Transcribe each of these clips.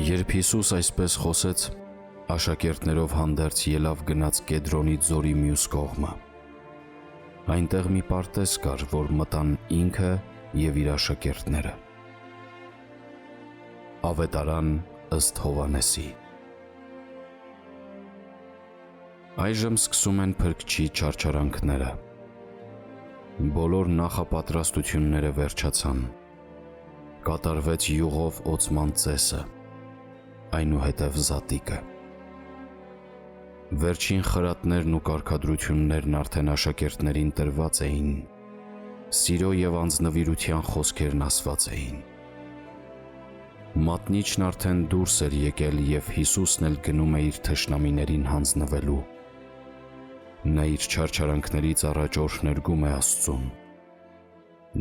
Երբ Հիսուս այսպես խոսեց, աշակերտներով հանդերձ ելավ գնաց Կեդրոնի ձորի մյուս կողմը։ Այնտեղ մի պարտեզ կար, որ մտան ինքը և իր աշակերտները։ Ավետարան ըստ Հովհաննեսի։ Այժմ սկսում են Փրկչի չարչարանքները։ Բոլոր նախապատրաստությունները վերջացան։ Կատարվեց յուղով օծման ծեսը, այնուհետև զատիկը։ Վերջին խրատներն ու կարգադրություններն արդեն աշակերտներին տրված էին, սիրո և անձնվիրության խոսքերն ասված էին։ Մատնիչն արդեն դուրս էր եկել և Հիսուսն էլ գնում է իր թշնամիներին հանձնվելու։ Նա իր չարչարանքներից առաջ օրհներգում է Աստծուն։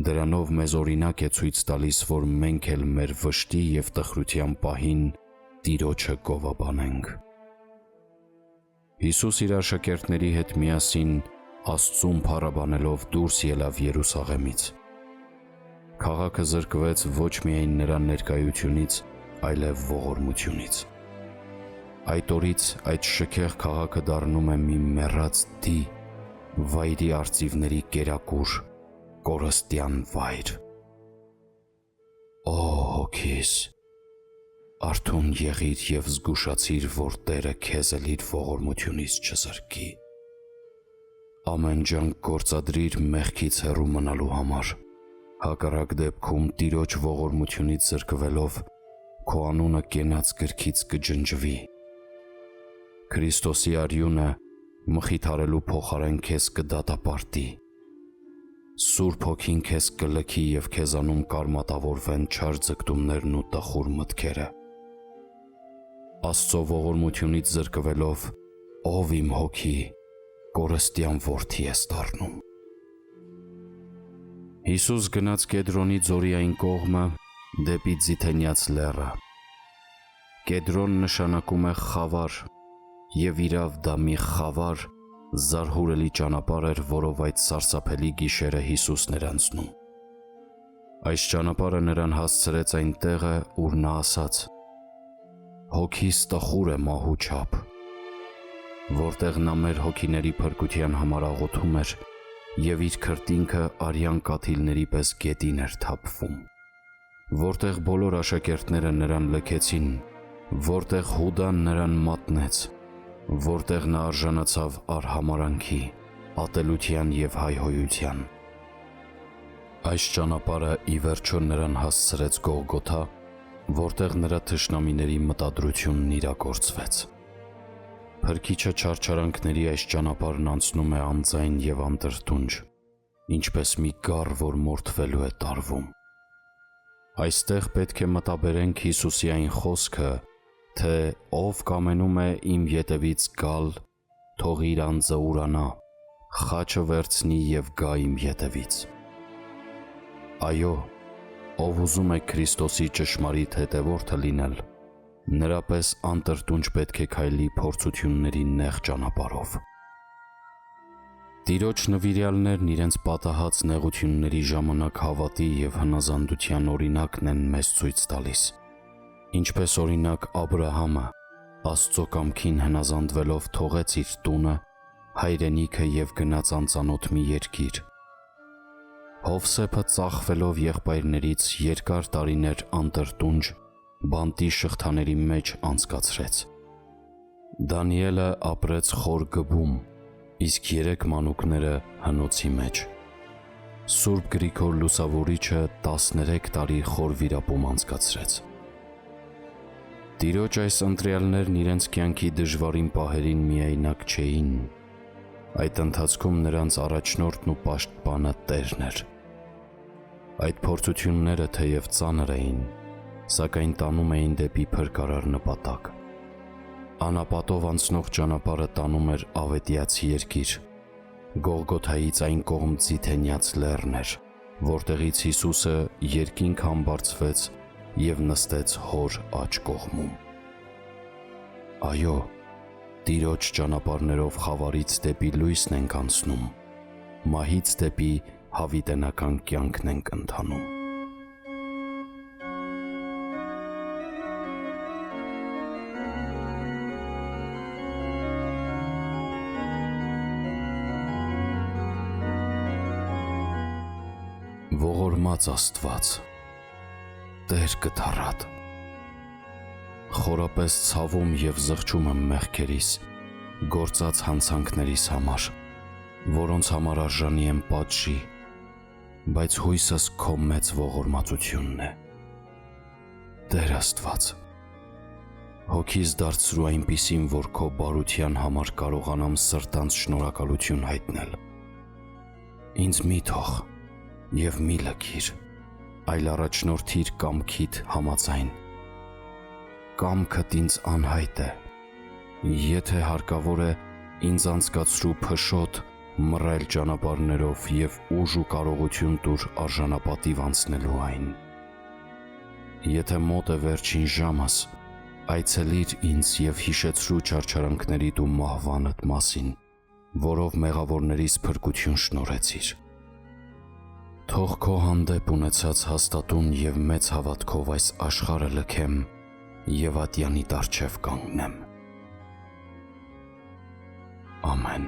Դրանով մեզ օրինակ է ցույց տալիս, որ մենք էլ մեր վշտի և տխրության պահին Տիրոջը գովաբանենք։ Հիսուս իր աշակերտների հետ միասին Աստծուն փառաբանելով դուրս ելավ Երուսաղեմից։ Քաղաքը զրկվեց ոչ միայն նրա ներկայությունից, այլև ողորմությունից։ Այդ օրից այդ շքեղ քաղաքը դառնում է մի մեռած դի, վայրի արծիվների կերակուր, կորստյան վայր։ Օ հոգիս, արթուն եղիր և զգուշացիր, որ Տերը քեզ էլ իր ողորմությունից չզրկի։ Ամեն ջանք գործադրիր մեղքից հեռու մնալու համար, հակառակ դեպքում Տիրոջ ողորմությունից զրկվելով քո անունը կենաց գրքից կջնջվի։ Քրիստոսի արյունը մխիթարելու փոխարեն քեզ կդատապարտի։ Սուրբ Հոգին քեզ կլքի և քեզանում կարմատավորվեն չար ձգտումներն ու տխուր մտքերը։ Աստծո ողորմությունից զրկվելով, ով իմ հոգի, կորստյան որդի ես դառնում։ Հիսուս գնաց Կեդրոնի ձորի այն կողմը, դեպի Ձիթենյաց լեռը։ Կեդրոն նշանակում է խավար, և իրավ դա մի խավար, զարհուրելի ճանապարհ էր, որով այդ սարսափելի գիշերը Հիսուսն էր անցնում։ Այս ճանապարհը նրան հասցրեց այն տեղը, ուր նա ասաց. «Հոգիս տխուր է մահու չափ», որտեղ նա մեր հոգիների փրկության համար աղոթում էր և իր քրտինքը արյան կաթիլների պես գետին էր թափվում, որտեղ բոլոր աշակերտները նրան լքեցին, որտեղ Հուդան նրան մատնեց, որտեղ նա արժանացավ արհամարհանքի, ատելության և հայհոյության։ Այս ճանապարհը ի վերջո նրան հասցրեց Գողգոթա, որտեղ նրա թշնամիների մտադրությունն իրագործվեց։ Փրկիչը չարչարանքների այս ճանապարհն անցնում է անձայն և անտրտունջ, ինչպես մի գառ, որ մորթվելու է տարվում։ Այստեղ պետք է մտաբերենք Հիսուսի այն խոսքը, թե ով կամենում է իմ ետևից գալ, թող իր անձը ուրանա, խաչը վերցնի և գա իմ ետևից։ Այո, ով ուզում է Քրիստոսի ճշմարիտ հետևորդը լինել, նրա պես անտրտունջ պետք է քայլի փորձությունների նեղ ճանապարհով։ Տիրոջ նվիրյալներն իրենց պատահած նեղությունների ժամանակ հավատի և հնազանդության օրինակն են մեզ ցույց տալիս, ինչպես օրինակ Աբրահամը Աստծո կամքին հնազանդվելով թողեց իր տունը, հայրենիքը և գնաց անծանոթ մի երկիր։ Հովսեփը ծախվելով եղբայրներից երկար տարիներ անտրտունջ, բանտի շղթաների մեջ անցկացրեց։ Դանիելը ապրեց խոր գբում, իսկ 3 մանուկները հնոցի մեջ։ Սուրբ Գրիգոր Լուսավորիչը 13 տարի խոր վիրապում անցկացրեց։ Տիրոջ այս ընտրյալներն իրենց կյանքի դժվարին պահերին միայնակ չէին։ Այդ ընթացքում նրանց առաջնորդն ու պաշտպանը Տերն էր։ Այդ փորձությունները թեև ծանր էին, սակայն տանում էին դեպի փրկարար նպատակ։ Անապատով անցնող ճանապարհը տանում էր Ավետիաց երկիր, Գողգոթայից այն կողմ Ձիթենյաց լեռն էր, որտեղից Հիսուսը երկինք համբարձվեց և նստեց Հոր աջ կողմում։ Այո, Տիրոջ ճանապարհներով խավարից դեպի լույսն ենք անցնում, մահից դեպի հավիտենական կյանքն ենք ընթանում։ Ողորմած Աստված, Տեր կդառատ, խորապես ցավում և զղջում եմ մեղքերիս, գործած հանցանքներիս համար, որոնց համար արժանի եմ պատժի, բայց հույսս քո մեծ ողորմածությունն է։ Տեր Աստված, հոգիս դարձրու այնպիսին, որ քո բարության համար կարողանամ սրտանց շնորհակալություն հայտնել։ Ինձ մի թող և մի լքիր, այլ առաջնորդիր կամքիդ համաձայն։ Կամքդ ինձ անհայտ է, եթե հարկավոր է, ինձ անցկացրու փշոտ, մռայլ ճանապարհներով և ուժ ու կարողություն տուր արժանապատիվ անցնելու այն։ Եթե մոտ է վերջին ժամս, այցելիր ինձ և հիշեցրու չարչարանքներիդ ու մահվանդ մասին, որով մեղավորներիս փրկություն շնորհեցիր։ Թող քո հանդեպ ունեցած հաստատուն և մեծ հավատքով այս աշխարհը լքեմ և ատյանի առջև կանգնեմ։ Ամեն։